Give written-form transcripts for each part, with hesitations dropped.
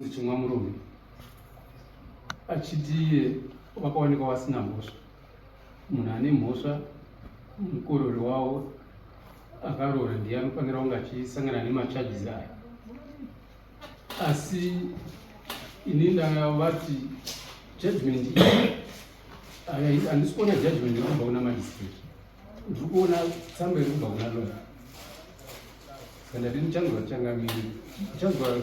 chimwa murume achiti wakaonekwa wasina mhosva. Munhu ane mhosva mukorori wavo akaroora ndiye anofanira kunge achisangana nemacharges aya. Asi ini ndavati judgment iyi handisi kuona judgment iri kubva kuna magistrate, ndiri kuona tsamba iri kubva kuna lawyer. Saka ndati ndichangamiri ndichanzwa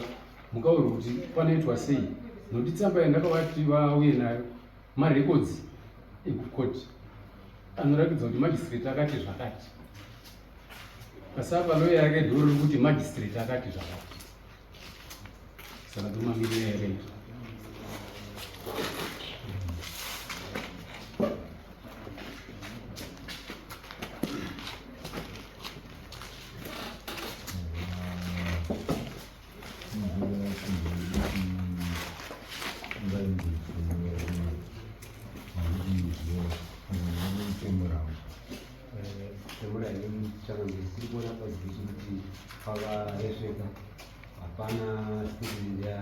mukauro kuti panoitwa sei, nokuti tsamba yandakavati vauye nayo marecords ekukoti anoratidza kuti magistrate akati zvakati, pasapa lawyer yake dhoro rikuti magistrate akati zvakati. Saka ndomamirira ere hapana statement ya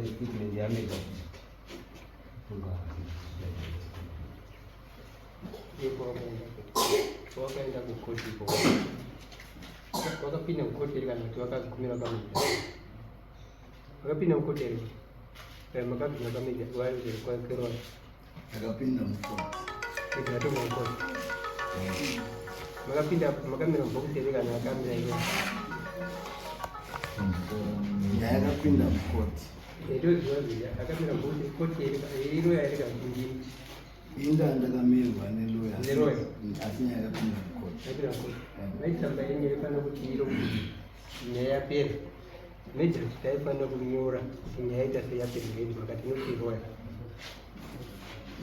statement ya wakaenda kukoti wakapinda mukoti iri kana kuti wakagumira kameja wakapinda mukoti iri makagumira kameja kwakerwa akapinda mukoti ikatoka mukoti makapinda makamira mubhokisi iri kana akamira iri yakapinda mukoti ndoziva akamira mubhokisi koti iri yairi kazhinji inda ndakamirwa neloya asi yakapinda mukoti maitsamba yenyu irifanira kuti iro nyaya yapera majistrate taifanira kunyora kuti nyaya ita seyapera makati notiroya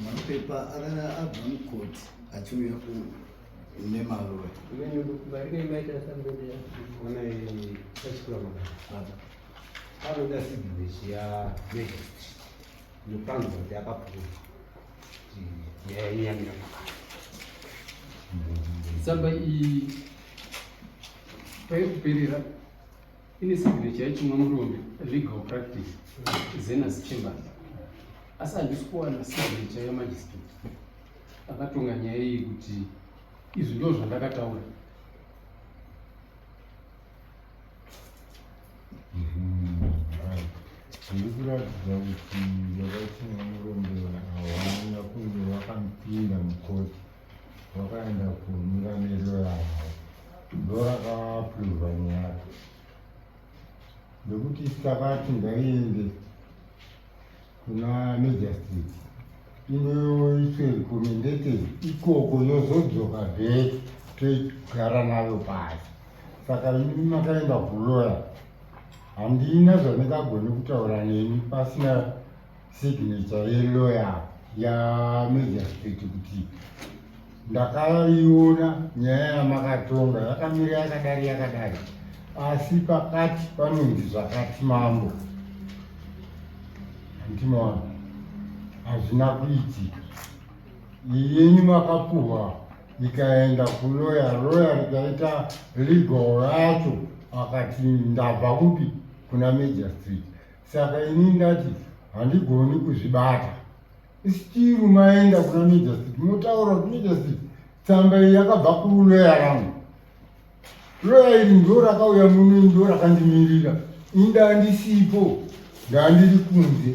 mapepa abva mukoti achiuya nemaloya varinoimaita sambende ona echikura makati anoda signature ya magistrate inopanza kuti akapfuura kuti nyaya inyamira tsamba iyi paikuperera ine signature yachimwa murume legal practice Zenas Chambers, asi handisi kuwana signature yamagistrate akatonga nyaya iyi kuti izvi ndo zvandakataura. Zviri kuratidza kuti vakachimwa murume hawana kunge vakamupinda mukoti, vakaenda kumira neloya yavo, ndo rakavapurivha nyaya. Ndokuti takati ngaiende kuna magistrate inoiswe recommended ikoko yozodzoka vheki toigara nayo pasi. Saka ini makaenda kuloya handina zvandingagone kutaura neni pasina signature yeloya yamagistrate kuti ndakaiona nyaya yamakatonga yakamira yakadari asi pakati panonzi zvakati mambo. Handinoona hazvina kuitika. Yenyu makapuhwa ikaenda kuloya, loya rikaita legal yacho akati ndabva kupi kuna magistrate. Saka ini ndati handigoni kuzvibata. Still maenda kuna magistrate motaura kuti magistrate tsamba iyi yakabva kuloya rangu. Loya iri ndo rakauya muno ndo rakandimirira. Inda ndisipo ndandiri kunze.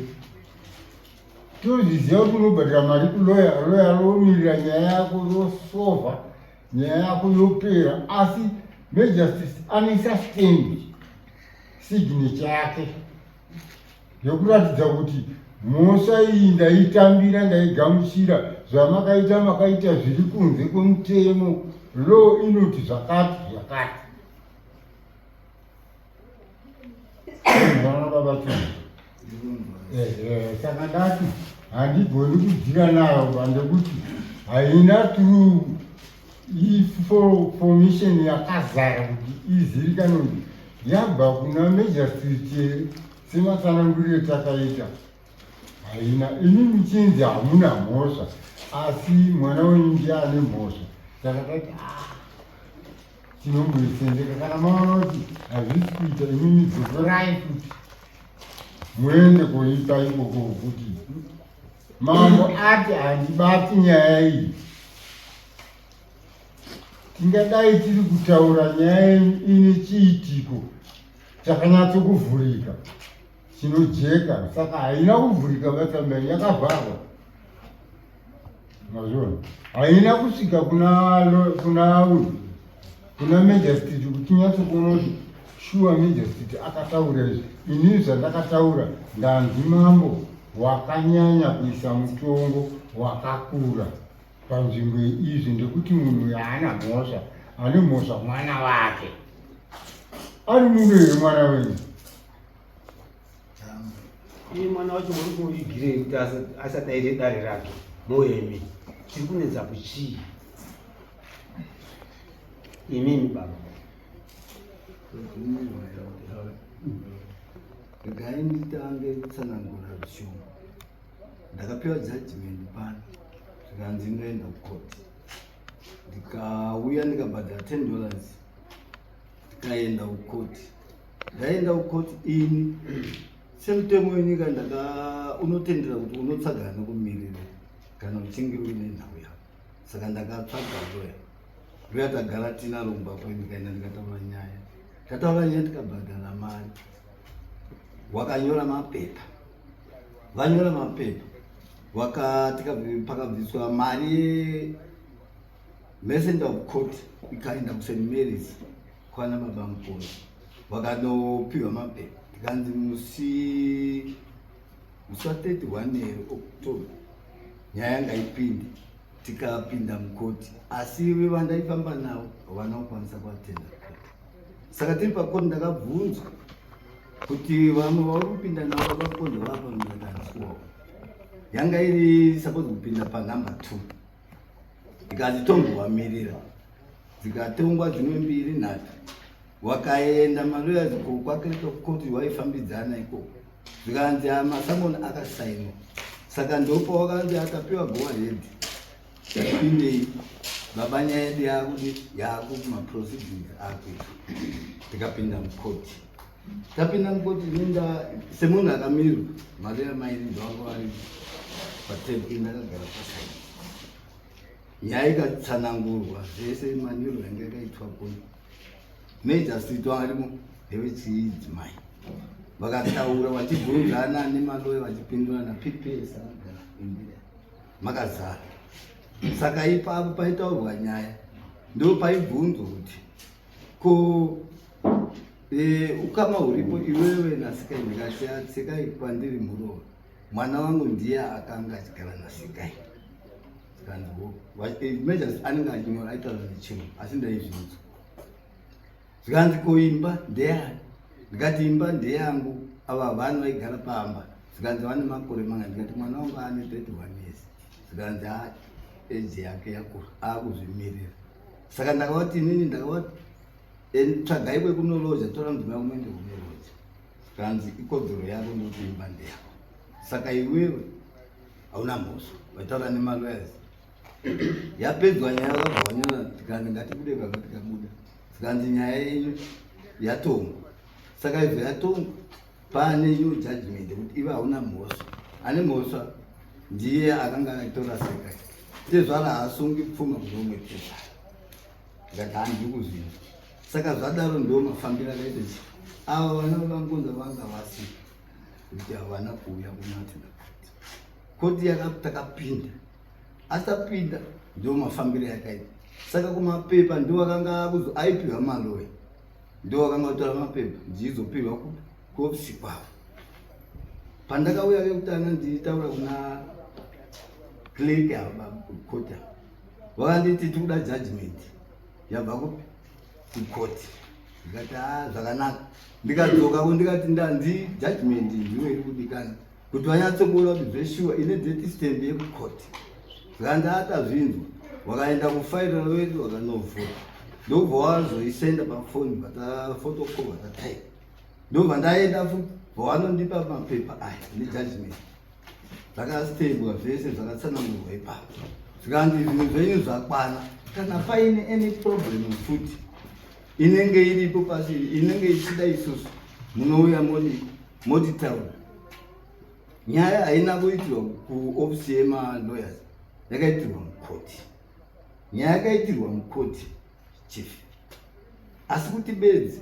Tozviziva kuti unobhadhira mari kuloya, loya romirira nyaya yako yosova, nyaya yako yopera, asi magistrate anoisa stamp signature yake yokuratidza kuti mhosva iyi ndaitambira ndaigamuchira, zvamakaita makaita zviri kunze kwemutemo, law inoti zvakati. Vana baba saka ndati handigoni kudzira nayo ndekuti haina true information yakazara kuti izivikanwe kuti yabva kuna magistrate sematsananguriro takaita. Haina ini muchinzi hamuna mhosva asi mwana wenyu ndiye ane mhosva. Saka tati chinomboisendeka kana maona kuti hazvisi kuita imimi dzokorai kuti muende koita ikoko kuti mambo ati handibati nyaya iyi. Tingadai tiri kutaura nyaya ine chiitiko chakanyatsokuvhurika chinojeka, saka haina kuvhurika vatambani, yakavharwa. Mazvona haina kusvika kuna Majesty kuti tinyatsokuona kuti shuwa Majesty akataura izvi. Inini zvandakataura ndanzi mambo wakanyanya kuisa mutongo wakakura panzvimbo izvi, ndekuti munhu yaana mhosva, ane mhosva mwana wake. Ari munhu here mwana wenyu? Iye mwana wacho muri kumuigirei kuti asati aite dare rake muhemi. Tiri kunedza kuchii imimi baba? Regai nditange kutsanangura rushoma. Ndakapiwa judgment pano zvikanzi ndinoenda kukoti, ndikauya ndikabhadhara $10 ndikaenda kukoti. Ndaenda kukoti ini semutemo wenyika unotendera kuti unotsagana nekumirira kana uchinge uine nhau yako. Saka ndakatsvaga loya tagara tinaro mumba kwedu, ndikaenda ndikataura nyaya ndikabhadhara mari. Wakanyora mapepa, vanyora mapepa, pakabviswa mari messenger of court ikaenda ku St. Mary's kwana baba mukuru, wakanopiwa mapepa. Tikanzi musi wa 31 October nyaya yanga ipinde, tikapinda mukoti, asi vandaifamba navo havana kukwanisa kuatenda koti. Saka tiri pakoti ndakabvunzwa kuti vamwe vari kupinda navo vakonde vapa mudakaniwa yanga iri suppose kupinda panumber 2, ikazi tombovamirira, dzikatongwa dzimwe 2-3. Wakaenda malawyers kwakereka kukoti waifambidzana ikoko, zvikanzi masamoni akasainwa. Saka ndopa wakanzi akapiwa go ahead yapindei baba nyaya yedu yakuti yakumapproceedings akwe. Tikapinda mukoti, tapinda mukoti ninda semunhu akamirwa, malawyer mairi ndovangu vari patebhuri, ndakagara pasaini. Nyaya ikatsanangurwa zvese, manyuro yanga yakaitwa kuni Majesty twarimo evechidzimai, vakataura vachibvunzana nemalawyer vachipindurana PPS makazara. Saka ipapo paitaurwa nyaya, ndo paibvunzwa kuti ko ukama huripo iwewe naSikai. Ndikati Sikai kwandiri murova, mwana wangu ndiye akanga achigara naSikai. Majesty anenge achinyora aitaura nechimwe, asi ndaizvinzwa. Zvikanzi koimba ndeyani? Ndikati imba ndeyangu, ava vanhu vaigara pamba. Zvikanzi vane makore manga. Ndikati mwana wangu ane 31 years. Zvikanzi eji yake yakura, akuzvimirira. Saka ndakavati inini ndakavati tsvagai kwekunolodza, tora mudzimai wako muende kunolodza. Zvikanzi ikodzero yako nokuti imba ndeyako. Saka iwewe hauna mhosva, vaitaura nemalawyers. Yapedzwa nyaya vakabva vanyora, tikati ngatibude baba, tikabuda. Zvikanzi nyaya yenyu yatongwa. Saka izvo yatongwa, pane new judgment kuti iwe hauna mhosva. Ane mhosva ndiye akanga aitora Sikai. Tezvara haasungi pfuma kunomwe tezvara. Ndikati handiri kuzvinzwa. Saka zvadaro ndo mafambiro akaita chi. Ava vana vangonza vanga vasi kuti havana kuuya kunatenda koti. Koti takapinda, asapinda ndo mafambiro yakaita. Saka kumapepa ndo vakanga kuzo aipiwa malawyer, ndo vakanga kutora mapepa ndizopiwa kuofisi kwavo. Pandakauya kekutanga nditaura kuna clerk yakoti, vakanditi tikuda judgment yabva kukoti. Ndikati zvakanaka. Ndikadzoka ndikati ndanzi judgment ndiyo iri kudikana kuti vanyatsokuona kuti zveshuwa ine date stamp yekukoti. Zvikanzi atazvinzwa, wakaenda kufaira wedu wakanovhura, ndobva wazoisenda pafoni vatafotokova vataipa. Ndobva ndaenda futi vanondipa mapepa aya nejudgment, zvakastembwa zvese zvakatsanangurwa ipapo. Zvikanzi zvinhu zvenyu zvakwana, kana paine any problem futi inenge iripo pasi, inenge ichida isusu munouya motitaura. Nyaya haina kuitirwa kuofisi yemalawyers, yakaitirwa mukoti. Nyaya yakaitirwa mukoti chief. Asi kuti bedzi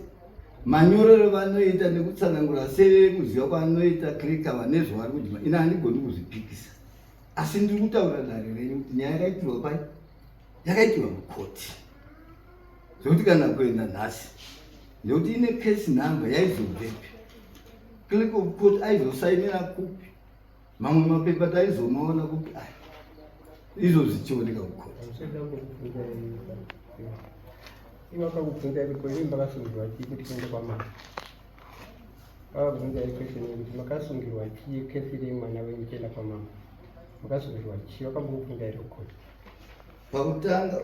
manyorero vanoita nekutsanangura sekuziva kwanoita kirikava nezvavari kudima, ina handigoni kuzvipikisa. Asi ndiri kutaura dare renyu kuti nyaya yakaitirwa pai, yakaitirwa mukoti. Zvokuti kana kuenda nhasi ndokuti ine case number yaizobvepi, clerk of court aizosainira kupi, mamwe mapepa taizomaona kupi, izvozvi zvichioneka kukoti. Vakakubvunza kuti ini makasungirwa chii kuti kuende kwamama. Vakabvunza question yekuti makasungirwa chii kesi iri mwana wenyu kuenda kwamama. Makasungirwa chii, vakambobvunza iri kukoti. Pakutanga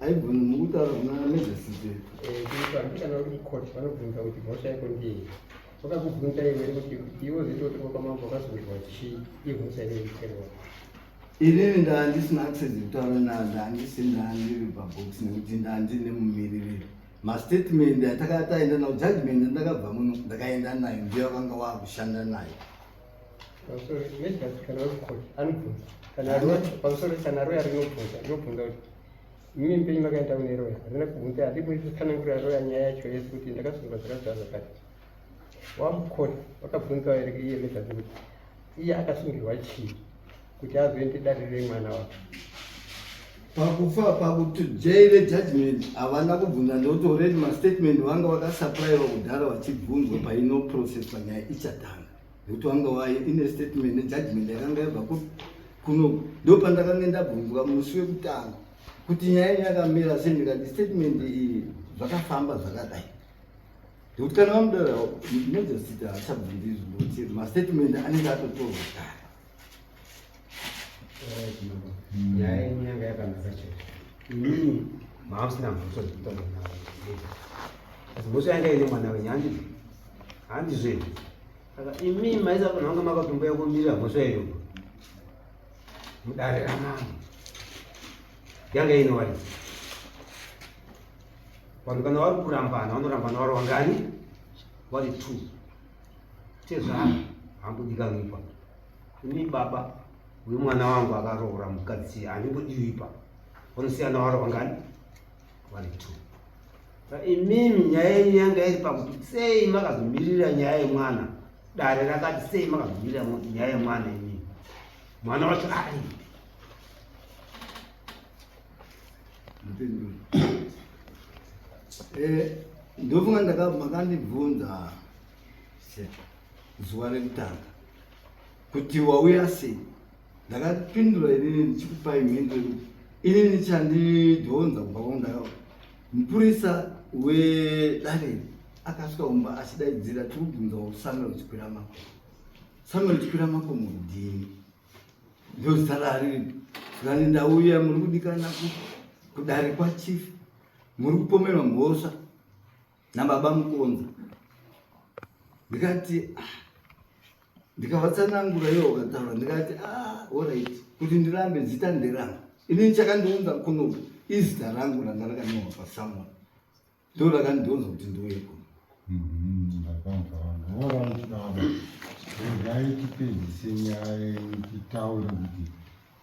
aibvuni mukutaura kuna majesty. Kuti andikana uri mukoti vanobvunza kuti mhosva yako ndiyei. Vakakubvunza iwe kuti iwo zitoti kwamama vakasungirwa chii, imhosva iri kukerwa. Inini ndandisina access kutaura nayo, ndandiri pabhokisi nekuti ndandine mumiriri. Mastatement atakataenda nawo, judgment ndakabva muno ndakaenda nayo, ndiyo vakanga vakushanda nayo. Kana uri mukoti anobvunza pamusoro kana roya rinobvunza kuti mimi mpenyu makaenda kune roya harina kubvunza, handikutsanangurira roya nyaya yacho yese kuti ndakasungwa zvakadza zvakati. Wamukoti vakabvunza here iye mezasi kuti iye akasungirwa chii kuti azoende dare remwana wake. Pakufa pakutojaire judgment havana kubvunza ndokuti already mastatement vanga vakasupplywa kudhara vachibvunzwa paino process panyaya ichatanga. Ndokuti vanga vaine statement nejudgment yakanga yabva kuno, ndo pandakanga ndabvunzwa musi wekutanga kuti nyaya yakamira sei, ndikati statement iyi zvakafamba zvakadai. Ndokuti kana vamudara majesty haachabvunzi izvo, mastatement anenge atotorwa kare. Nyaya yenyu yanga yakanaka chete. Inini maasina mhosva dzekutaura nayo. Asi mhosva yanga ine mwana wenyu handizveni. Saka imi maisa vanhu vanga makatomboya kumirira mhosva iyoyo mudare ramama yanga inowaridza. Vanhu kana vari kurambana vanorambana vari wangani, vari 2. Tezvaro hambodikanwipa. Ini baba wemwana wangu akaroora mukadzi handingodiwipa, vanosiyana vari wangani, vari 2. Saka imimi nyaya yenyu yanga iri pakuti sei makazomirira nyaya yemwana. Dare rakati sei makazomirira nyaya yemwana imimi. Mwana wacho ari ndofunga makandibvunza zuva rekutanga kuti wauya sei. Ndakapindura inini ndichikupai mhinduro yekuti inini chandidhonza kubva kwandakauya, mupurisa wedare akasvika kumba achidaidzira tiri kubvunza Samuel Chikwira Makomo. Samuel Chikwira Makomo ndini, ndo zita rariri. Zvakani ndauya muri kudikana kudare kwachief, muri kupomerwa mhosva nababa Mukonza. Ndikati ndikavatsanangura ivo vakataura, ndikati alright, kuti ndirambe zita nderanga. Inini chakandiunza kuno izita rangu ranga rakanyorwa paSamuel, ndo rakandionza kuti ndiuye kuno. Ngaitipedzise nyaya yenyu titaure kuti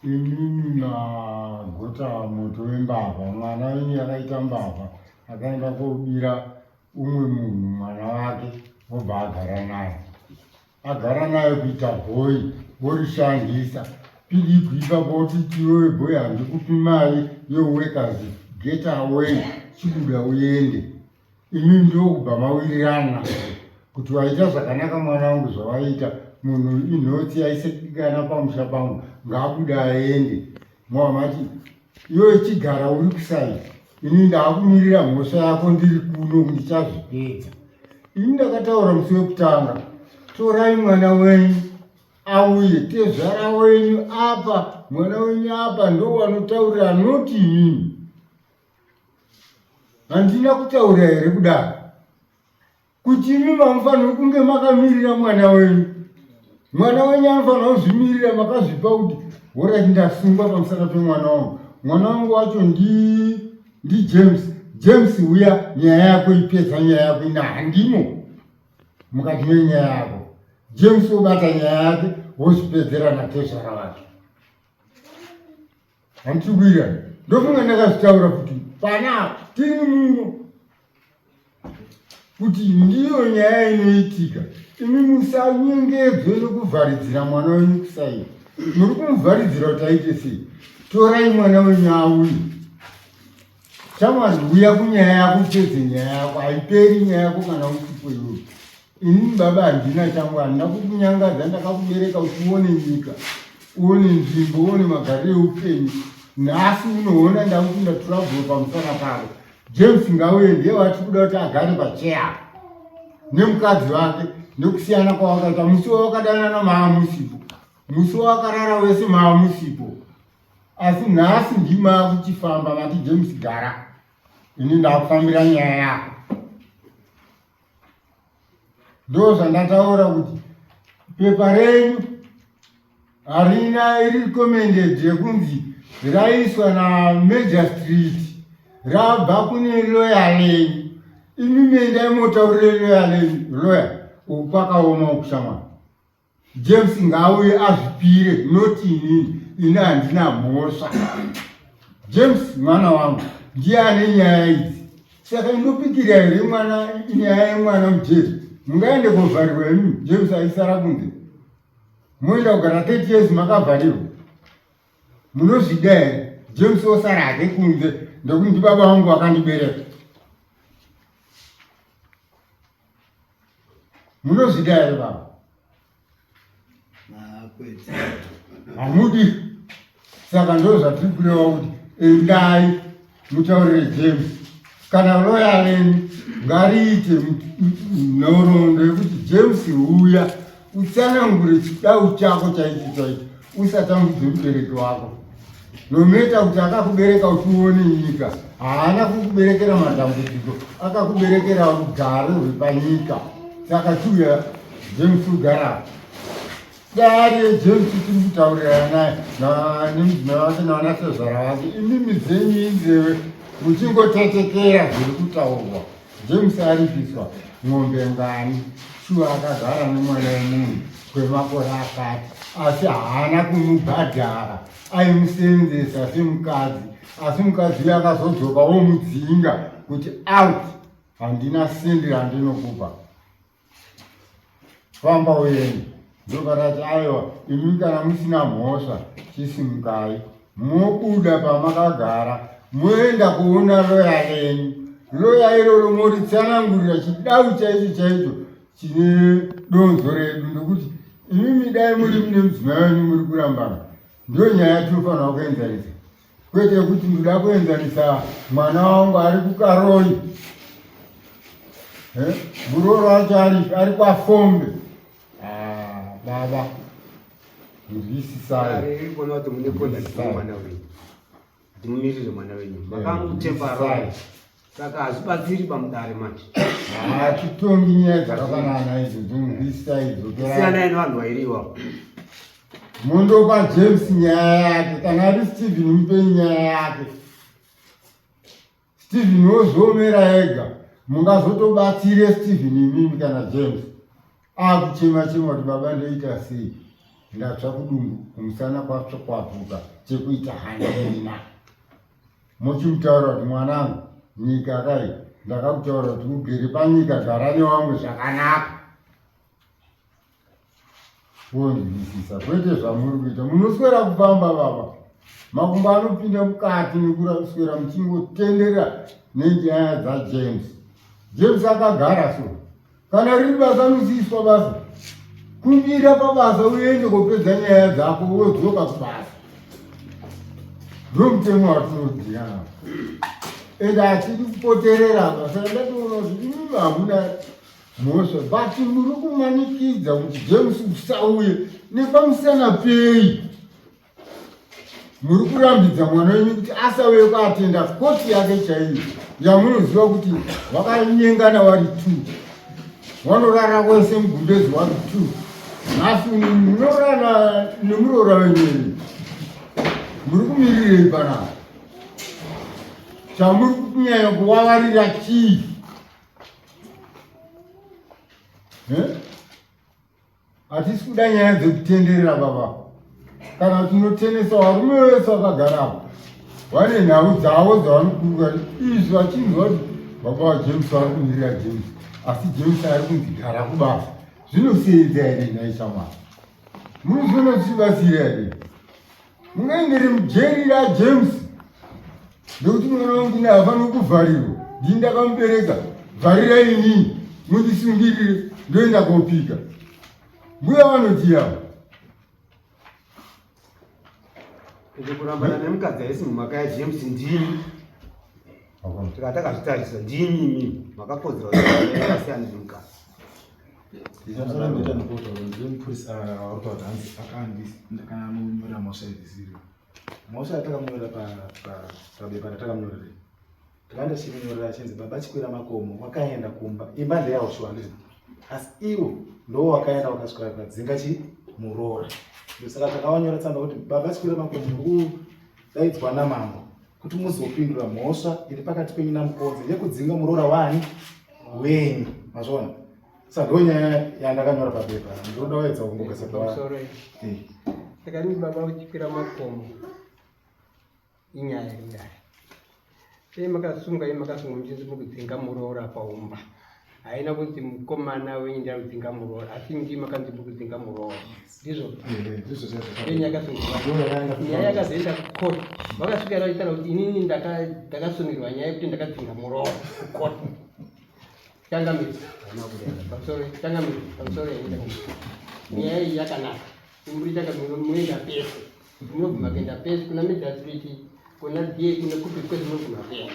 imimi magota moto wembavha, mwana wenyu yakaita mbavha, akaenda kobira umwe munhu mwana wake, obva agara naye kuita bhoyi, vorishandisa. Pidipwi ipapo otiti iwewe bhoyi handikupi mari yeuwekazi, get away, chibuda uende. Imi ndokubva mawirirana kuti waita zvakanaka mwana wangu zvawaita, munhu inhotsi aisekikana pamusha pangu ngaabuda aende. Mwamati iwe chigara uri kusai, ini ndaakumirira mhosva yako ndiri kuno ndichazvipedza. Ini ndakataura musi wekutanga, torai mwana wenyu auye, tezvara wenyu apa, mwana wenyu apa, ndo wanotaurira noti inini. Handina kutaura here kudaro kuti imi mamufanira kunge makamirira mwana wenyu. Mwana wenyu anofanira kuzvimirira, makazvipa kuti hora ndasungwa pamusana pemwana wangu. Mwana wangu wacho ndi James. James uya nyaya yako ipedza nyaya yako ina handimo mukati menyaya yako. James obata nyaya yake wozvipedzera natezvara vacho. Handitibwirani ndofunga ndakazvitaura kuti pana tiri muno kuti ndiyo nyaya inoitika. Imi musanyengedzwe nekuvharidzira mwana wenyu kusaini. Muri kumuvharidzira kuti aite sei? Torai mwana wenyu auye. Shamwari uya kunyaya yako upedze nyaya yako. Haiperi nyaya yako kana usipo iwe. Ini baba handina changu, handina kukunyangadza, ndakakubereka kuti uone nyika, uone nzvimbo, uone magariro eupenyu. Nhasi unoona ndakuti ndaturabhuwa pamusana pako. James ngauye ndiye wati kuda kuti agare pacheya nemukadzi wake nekusiyana kwawakaita. Musi wawakadanana maamusipo, musi wawakarara wese maamusipo, asi nhasi ndima kuchifamba mati James gara, ini ndakufambira nyaya yako. Ndo zvandataura kuti pepa renyu harina iri recommended yekunzi raiswa naMajor Street rabva kune lawyer lenyu. Imi mendai motaurire lawyer lenyu, lawyer ukwakaoma ukushamwana. James ngauye azvipire, noti inini, ina handina mhosva. James mwana wangu ndiye ane nyaya idzi, saka indopikira here mwana nyaya yemwana mutete. Mungaende kovharirwa imi, James aisara kunze. Moenda kugara 30 years makavharirwa. Munozvida here James osara hake kunze ndokuti ndibaba vangu vakandibereka. Munozvida here baba? Hamudi. Saka ndo zvatiri kureva kuti endai mutaurire James. Kana lawyer lenyu ngariite nhoroondo yekuti James uya utsanangure chidau chako chaichi chaichi, usatambudze mubereki wako. Nometa kuti akakubereka kuti uone nyika, haana kukuberekera matambudziko, akakuberekera rugare rwepanyika. Saka tuya James ugara. Dari James tiri kutaurirana naye nemudzimai wake navanasezvara vake, imimi dzenyu inzeve muchingotetekera zviri kutaurwa. James aribviswa ng'ombe ngani, shuwa akagara nemwana wemunhu kwemakore akati, asi haana kumubhadhara, aimusenzesa semukadzi. Asi mukadzi uyo akazodzoka womudzinga kuti out, handina sendi randinokupa, famba uende. Ndokarati aiwa, imi kana musina mhosva chisimukai, mobuda pamakagara, moenda kuona loya lenyu. Loya iroro moritsanangurira chidau chaicho chaicho chine donzo redu, ndokuti imimi dai muri mune mudzimai wenyu muri kurambana, ndiyo nyaya yatinofanira kuenzanisa. Kwete kuti ndoda kuenzanisa mwana wangu ari kukaroni, muroro wacho ari kwaFombe. Baba ndisisai kuona kuti mune contact mwana wenyu, kuti mumirire mwana wenyu, makamutembarara, saka hazvibatsiri pamudare manje. Hatitongi nyaya dzakafanana idzodzo, ndisisai siyanai nevanhu vairiwa. Mundopa James nyaya yake, kana ari Stephen mupe nyaya yake. Stephen wozoomera ega, mungazotobatsire Stephen imimi kana James. Akuchema chema kuti baba ndoita sei, ndatsva kudumbu kumusana kwatsva kwapuka chekuita handina. Mochimutaura kuti mwanangu, nyika kai ndakakutaura kuti ugere panyika, gara nevamwe zvakanaka. Wonzwisisa, kwete zvamuri kuita, munoswera kufamba baba. Makumbo anopinda mukati nekuraswera muchingotenderera nenyaya dzaJames. James akagara so. Kana riri basa unoziiswa basa, kumbira pabasa uende kopedza nyaya dzako wodzoka kubasa. Ndo mutemo watinodziya nawo. Ende hatidi kupoterera basa, ndatoona kuti imimi hamuna mhosva, but muri kumanikidza kuti James usauye nepamusana pei. Muri kurambidza mwana wenyu kuti asauye kuatenda koti yake chaiyo, yamunoziva kuti vakanyengana vari 2. Vanorara wese mugundezi wari 2. Nhasi munorana nemuroora wenyu, muri kumirirei panapa? chamuri kunyanya kuvavarira chii? Hatisi kuda nyaya dzekutenderera baba. Kana tinotenesa varume vese vakagarapo vane nhau dzavo dzavanokuruka izvi vachinzwa kuti baba vaJames vari kumirira James, asi James ari kunzi gara kubasa. Zvinoseedza here nhai shamwari? Munoziona zvichibatsira here? Mungaendere mujeri raJames ndokuti mwana wangu ine hafaniri kuvharirwa. Ndini ndakamubereka, vharirai inini mundisungirire ndoenda koopika. Mbuya vanoti yavo kurambana nemukadzi aisi mumhaka yaJames ndini. Takazvitarisa ndini imini makakodzera asiyana nemukadzi. Ndinoita ndikutaura ndimupurisa wataura hanzi akandakanamunyora mhosva idhisiri. Mhosva yatakamunyorera pabepa ratakamunyorera. Takanda chimunyorera achinzi baba chikwira makomo wakaenda kumba imba ndeyawo shuwa ndizvo. Asi iwo ndo wakaenda wakasvika padzinga chimuroora. Saka takavanyora tsamba kuti baba chikwira makomo muri kudaidzwa namambo kuti muzopindura mhosva iri pakati penyu namukodzi yekudzinga muroora wani wenyu. Mazvona? Saka ndo nyaya yandakanyora papepa. Ndoda waedza kungogasa pamusoro saka ni baba uchikwira makomo inyaya kudai. Makasunga muchinzi mukudzinga muroora paumba. Haina kuti mukomana wenyu ndari kudzinga muroora, asi ndi makanzi mukudzinga muroora. Ndizvo? Nyaya yakazoenda kukoti. Vakasvika vachitaura kuti inini ndakasungirirwa nyaya yekuti ndakadzinga muroora kukoti. Changamidzi pamusoro nyaya iyi yakanaka. Muri munoenda pese, munoguma kuenda pese kuna magistrate, kuna DA, kuna kupi kwese munoguma pese.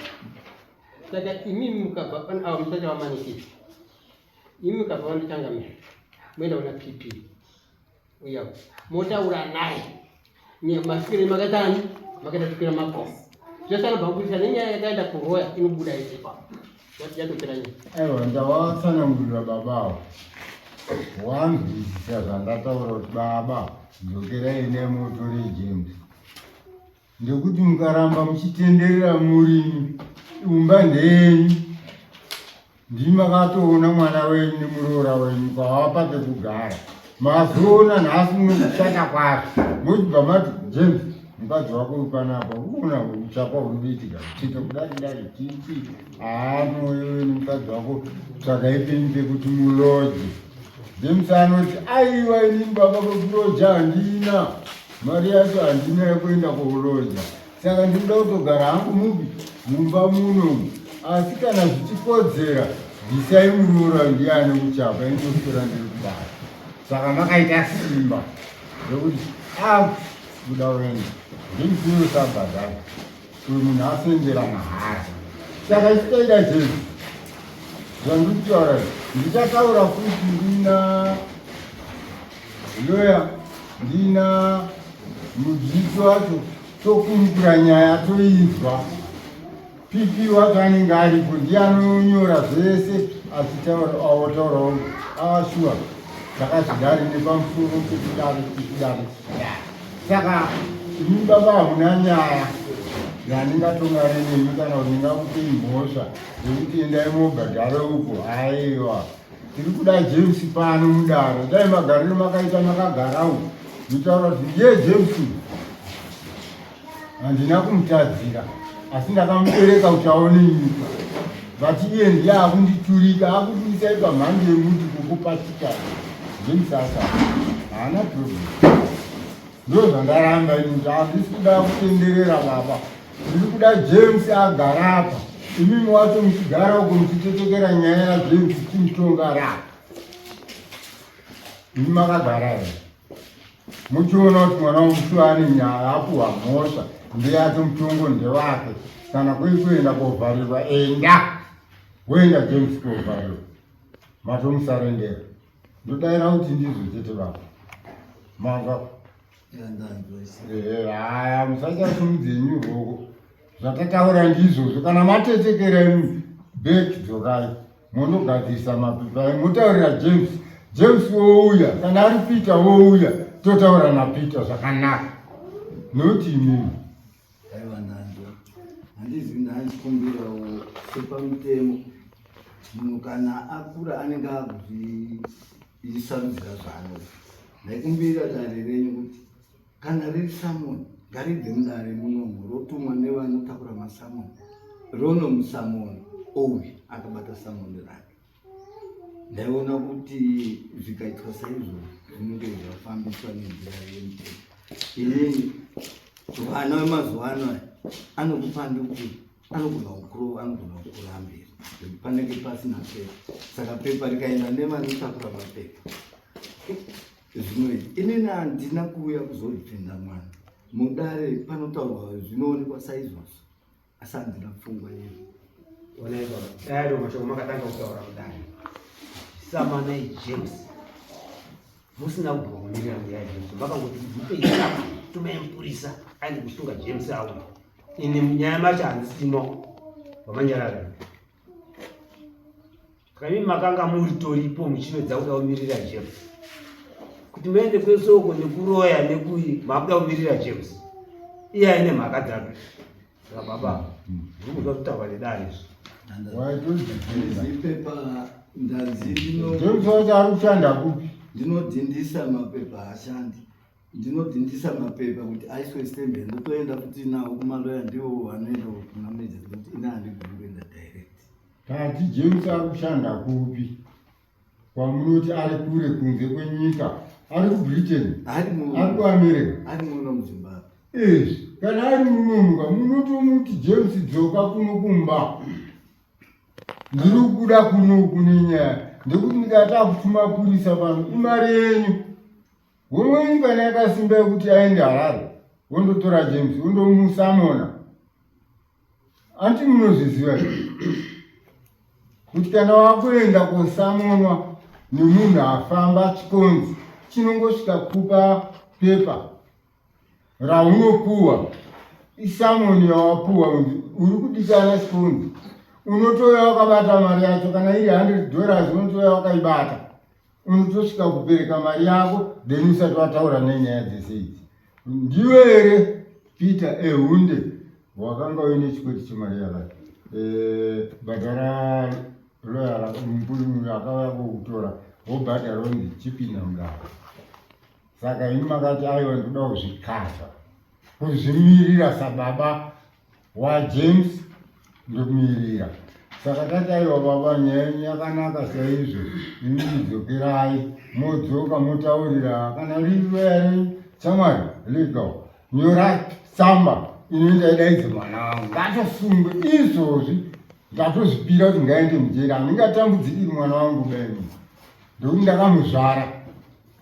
Saka imimi mukabva pana avo musati vamanikisa, imi mukabva vandochangamira moenda kuna PP uya motaura naye masikire makatani makaita kukwira makomo. Zvose anobva nenyaya yakaenda kuroya inobuda isepa yatopera nyaya. Aiwa, ndawatsanangurira babavo wanzwisisa zvandataura kuti baba dzokerai nemotore James, ndekuti mukaramba muchitenderera murimi umba ndenyu. Ndimakatoona mwana wenyu nemuroora wenyu kwavapa pekugara. Mazoona nhasi munokushata kwazvo mobva mati James mukadzi wako upanapa uona uchapa urubitika chito kudai chichi mwoyo wenyu mukadzi wako tsvakaipenyu pekuti muloje. James anoti aiwa inini baba kwekuloja handina, mari yacho handina yekuenda kuloja, saka ndinoda kutogara hangu mupi mumba muno. Asi kana zvichikodzera bvisai muroora ndiani kuchapa indoswera ndiri kubara. Saka makaita simba ndokuti buda uende ndimfuyo sabhadhara uyu munhu asendera mahara. Saka isikaida James zvandiri kutaura ndichataura futi ndina loya ndina mudzidzi wacho tokurukura nyaya toinzwa. PP wacho anenge aripo ndianonyora zvese achitaura awotaurawo ashuwa zvakazvidari nepamusoro pekudari. Saka imi baba hamuna nyaya yandingatonga nenyu kana kuti ndingakupei mhosva yekuti endai mobhadhara uko. Aiwa, tiri kuda James pano mudaro. Dai magariro makaita makagarawo nditaura kuti ndiye James handina kumutadzira, asi ndakamubereka kuti aone nyika. Vati iye ndiye akunditurika, akudisai pamhando yemuti kukupatika. James asa haana problem. Ndo zvandaramba ini kuti handisi kuda kutenderera baba, ndiri kuda James agara apa. Imimi wacho muchigara uko muchitetekera nyaya yaJames chimutonga rapa. Imi makagara here muchiona kuti mwana womutu ane nyaya apuhwa mhosva ndeyake mutongo ndewake. Kana kuri kuenda kovharirwa enda woenda James kovharirwa matomusarendera. Ndodaira kuti ndizvo chete baba manga haya musachasumudzenyu roko zvatataura ndizvozvo. Kana matetekera imi beki dzokai monogadzirisa mapepa motaurira James wouya, kana ari Peter wouya totaura naPeter zvakanaka, noti imimi. handizivi ndaandikumbirawo sepamutemo munhu kana akura anenge akuzvisarudzira zvaanoda. Ndaikumbira dare renyu kuti kana riri samoni ngaribve mudare munomu rotumwa nevanotakura masamoni ronomusamoni owi akabata samoni rake. Ndaiona kuti zvikaitwa saizvo zvinenge zvafambiswa nenzira yemutemo. Inini vana vemazuva ano aya anokupande kuti anogona kukurova, anogona kukurambira panenge pasina pepa. Saka pepa rikaenda nevanotakura mapepa zvimwe. Inini handina kuuya kuzodipinda mwana mudare panotaurwa zvinoonekwa saizvozvo, asi handina pfungwa yedu. Onai baba, dai mashoko makatanga kutaura mudare Samanai James musina kubva kumirira mweya James makangoti kudzipeisa tumempurisa aine kusunga James awo ine munyaya macho handisimo wamanyarara kami makanga muri toripo muchivedza kuda kumirira James kuti muende kwesoko nekuroya nekui makuda kumirira James iye aine mhaka dzake. Saka baba ndiri kuda kutaura nedare Zipepa ndazi James ari kushanda kupi? ndinodhindisa mapepa haashandi. Ndinodhindisa mapepa kuti aiswe stembe ndotoenda kuti nawo kumaloya ndiwo vanoenda kuna meja kuti ina handigoni kuenda direct. Kati James ari kushanda kupi? Kwamunoti ari kure kunze kwenyika. Ari kuBritain. Ari kuAmerica. Ari muno muZimbabwe. Kana ari munomuka munotomuti James dzoka kuno kumba. Ndiri kuda kuno kunenyaya ndekuti ndikata kutuma purisa vanhu imari yenyu. Umwe kana yakasimba kuti aende Harare wondotora James wondomusamona. Anti munozviziva kuti kana wakuenda kosamonwa nemunhu afamba chikonzi chinongosvika kupa pepa raunopuwa isamoni yawapuwa uri kudikana chikonzi unotoya wakabata mari yacho. Kana iri $100 unotoya wakaibata unotosvika kupereka mari yako then usati wataura nenyaya dzese idzi. Ndiwe here Peter Ehunde wakanga uine chikweti chemari yakati bhadhara loyara mumburi akauya kukutora wobhadhara unzi chipinda mudaro. Saka ini makati aiwa ndoda kuzvikasa kuzvimirira sababa waJames ndokumirira. Saka tati aiwa baba nyaya yakanaka saizvo ini idzokerai modzoka motaurira kana riri chamwari legawo nyora tsamba inoenda idaidze mwana wangu ngatosungwe izvozvi ngatozvipira kuti ngaende mujeri. Handingatambudzikiri mwana wangu benyu ndokuti ndakamuzvara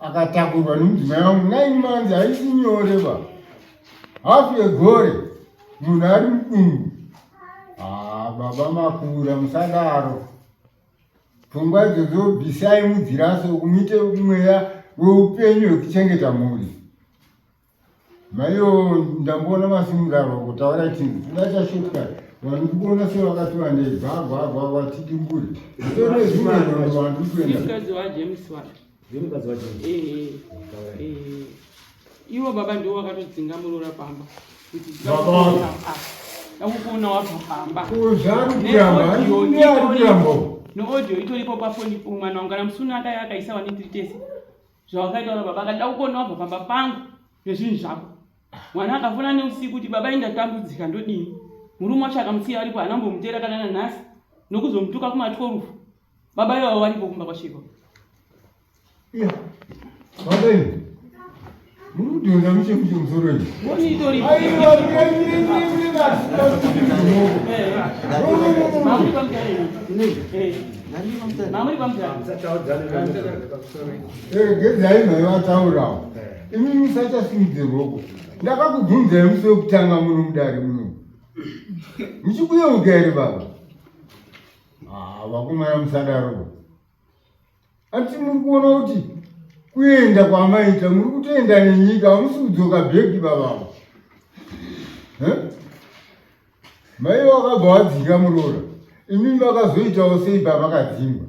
akatakurwa nemudzimai wangu 9 months. Haisi nyore ba hafu yegore munhu ari mudumbu. Baba makura musadaro. Pfungwa idzodzo bvisai mudziraso kumite mweya weupenyu hwekuchengeta mhuri. Maiyo ndamboona masimuraro kutaura chinhu chingachashotwa vanhu kuona sevakati vandei bhagwagwa vatidimburi tore zvimwe vanhu vandikuenda mukadzi waJames wa ndimukadzi wacho iwo baba ndiwo wakatodzinga murora pamba kuti Baba. akukuona watofamba kuzvari kuramba ndiari kuramba neaudio itoripo pafoni mwana wangu kana musuna akaya akaisa wanitritesi zvawakaita baba akada kukuona wabva pamba pangu nezvinhu zvako. Mwana akafona neusiku kuti baba indatambudzika ndodini. Murume wacho akamusiya aripo anambomutera kana nanhasi nokuzomutuka kuma12. Baba iwawo varipo kumba kwasvika. baba ini muri kudhonza muchemuche musoro ini Woni itoripo. Mamuri pamutare. Mamuri pamutare. gedzai mai vataurawo imi musachasimudze ruoko. Ndakakubvunzai musi wekutanga muno mudare muno muchikuyeuka here baba? Vakomana musadaro. Ati muri kuona kuti kuenda kwamaita muri kutoenda nenyika hamusi kudzoka bhegi babavo. Mai wakabva wadzinga muroora imi vakazoitawo sei pavakadzingwa?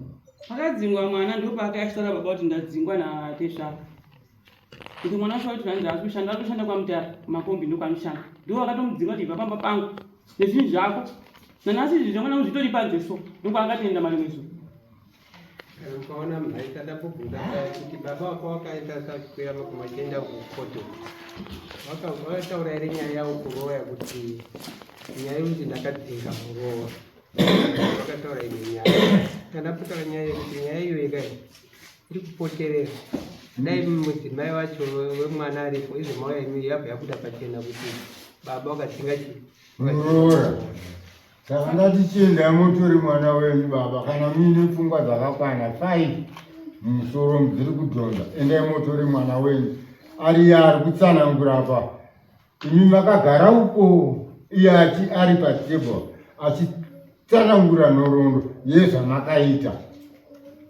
Akadzingwa mwana ndopaakashora baba kuti ndadzingwa natesvara. Kuti mwana wacho kuti zvanzi asi kushanda atoshanda kwamutara makombi ndokanoshanda. Ndiwo akatomudzinga kuti ibva pamba pangu nezvinhu zvako nanhasi izvi zvamwana kuzvitori panze so ndokwakatoenda malemwezo. Ukaona mhaika ndambobvunza kuti baba wako wakaenda kakwira makomo achienda kukoto, vakataura here nyaya yavo kuroya kuti nyaya yekuti ndakadzinga murowa, vakataura ine nyaya kana kutaura nyaya yekuti nyaya iyoyo kai iri kupoterera dai mudzimai wacho wemwana aripo izvo mauya imi yabva yabuda pachena kuti baba wakadzinga chii muroora. Saka ngatichienda mutori mwana wenyu baba, kana muine pfungwa dzakakwana 5 mumusoro dziri kudhonza, endai mutori mwana wenyu ari kutsanangura pa. Imi makagara uko iye ari patebhuru achitsanangura nhoroondo yezvamakaita.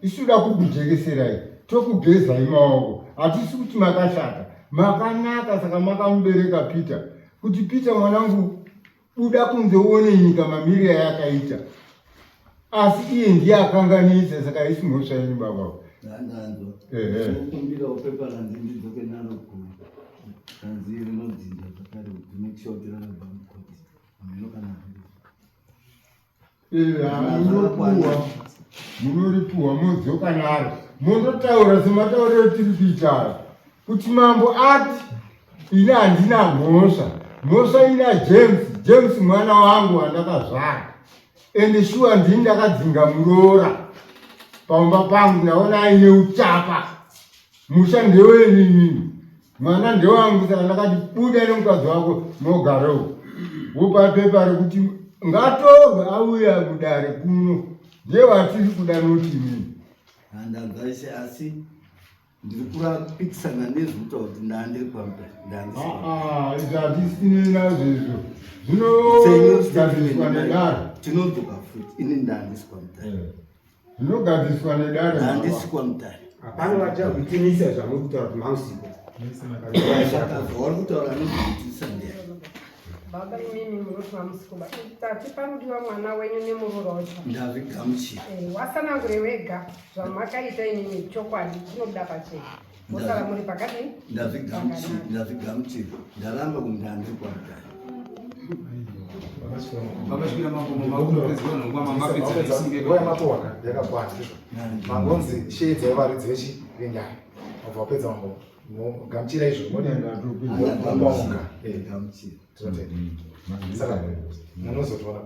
Isuda kukujekeserai, tokugezai maoko, hatisi kuti makashata, makanaka. Saka makamubereka Pita kuti Pita mwanangu uda kunze uone nyika mamiriro yakaita, asi iye ndiye akanganisa. Saka isi mhosva yenyu baba. Ndandanzo. Kumbira upepa landindidzoke naro ku kanzi rinodzinda zvakare kuti make sure kuti ranobva mukoti ameno kana munoripuhwa modzoka naro mondotaura sematauriro tiri kuita kuti mambo ati ine handina mhosva. Mhosva ina James mwana wangu wandakazvara, ende shuwa ndini ndakadzinga muroora pamba pangu. Ndaona aine uchapa, musha ndewenini, mwana ndewangu. Saka ndakati buda nemukadzi wako mogarewo, wopa pepa rekuti ngatorwe auya kudare kuno. Ndiye watiri kuda noti inini. Handabvaise asi ndiri kurapikisana nezvekuta kuti ndandiri kwambe izvi hatisine nazvo izvo zvinogadziswa nedare. tinodzoka futi ini ndandisi kwamutare, zvinogadziswa nedare. handisi kwamutare. Hapana vachakuitinisa zvamuri kutaura kuti mausiku. Vari kutaura nezvekuitisa ndiani. Baba imimi munoti mamusikuba tati pamudiwa mwana wenyu nemuroora wacho ndazvigamuchira. Wasanangure wega zvamakaita inini chokwadi chinobuda pachena. Mosara muri pakati ndazvigamuchira. ndaramba kuti ndandiri kwamutare. vakasvika makomo makunopedziwa nongwa mangapedza mapohwa yakakwana mangonzi shei dzaivaridzi vechi venyaya vabva vapedza mambo gamuchira izvo modengaunga tinotenda saka munozotoona